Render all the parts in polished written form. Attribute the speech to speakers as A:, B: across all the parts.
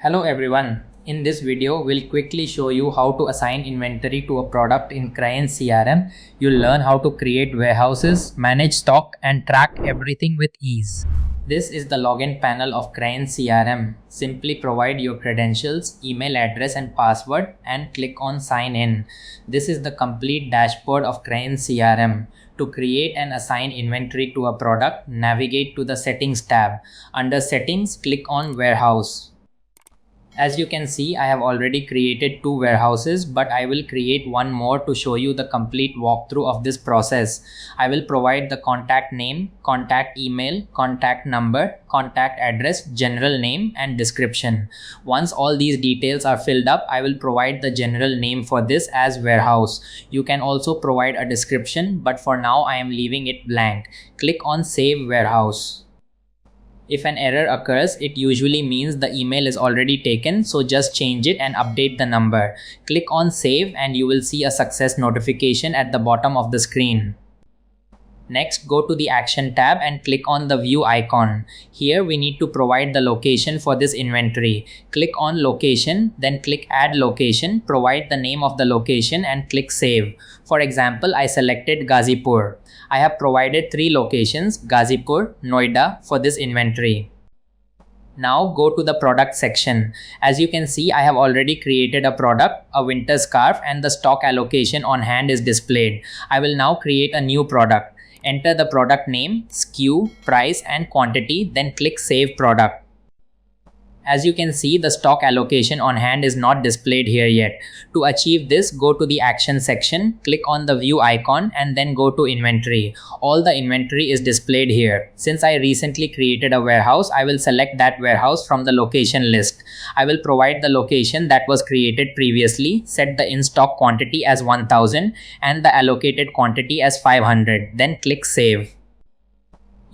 A: Hello everyone. In this video, we'll quickly show you how to assign inventory to a product in Krayin CRM. You'll learn how to create warehouses, manage stock, and track everything with ease. This is the login panel of Krayin CRM. Simply provide your credentials, email address, and password and click on sign in. This is the complete dashboard of Krayin CRM. To create and assign inventory to a product, navigate to the Settings tab. Under Settings, click on Warehouse. As you can see, I have already created 2 warehouses, but I will create one more to show you the complete walkthrough of this process. I will provide the contact name, contact email, contact number, contact address, general name, and description. Once all these details are filled up, I will provide the general name for this as warehouse. You can also provide a description, but for now I am leaving it blank. Click on Save Warehouse. If an error occurs, it usually means the email is already taken, so just change it and update the number. Click on Save and you will see a success notification at the bottom of the screen. Next, go to the Action tab and click on the View icon. Here we need to provide the location for this inventory. Click on Location, then click Add Location, provide the name of the location and click Save. For example, I selected Gazipur. I have provided 3 locations, Gazipur, Noida, for this inventory. Now go to the product section. As you can see, I have already created a product, a winter scarf, and the stock allocation on hand is displayed. I will now create a new product. Enter the product name, SKU, price, and quantity, then click Save Product. As you can see, the stock allocation on hand is not displayed here yet. To achieve this, go to the Action section, click on the View icon, and then go to Inventory. All the inventory is displayed here. Since I recently created a warehouse, I will select that warehouse from the location list. I will provide the location that was created previously, set the in-stock quantity as 1000 and the allocated quantity as 500. Then click Save.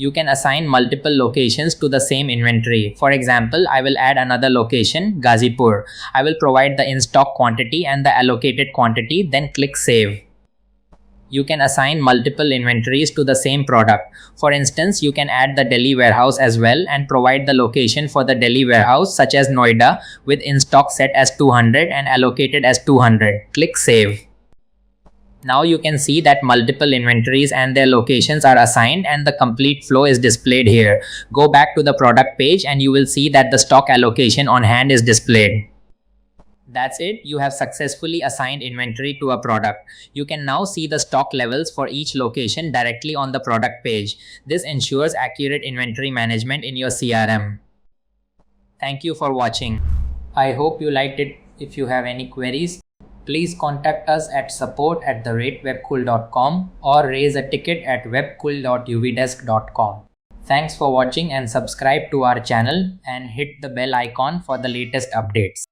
A: You can assign multiple locations to the same inventory. For example, I will add another location, Gazipur. I will provide the in-stock quantity and the allocated quantity, then click Save. You can assign multiple inventories to the same product. For instance, you can add the Delhi warehouse as well and provide the location for the Delhi warehouse such as Noida with in-stock set as 200 and allocated as 200. Click Save. Now you can see that multiple inventories and their locations are assigned and the complete flow is displayed here. Go back to the product page and you will see that the stock allocation on hand is displayed. That's it. You have successfully assigned inventory to a product. You can now see the stock levels for each location directly on the product page. This ensures accurate inventory management in your CRM. Thank you for watching. I hope you liked it. If you have any queries, please contact us at support@webcool.com or raise a ticket at webcool.uvdesk.com. Thanks for watching and subscribe to our channel and hit the bell icon for the latest updates.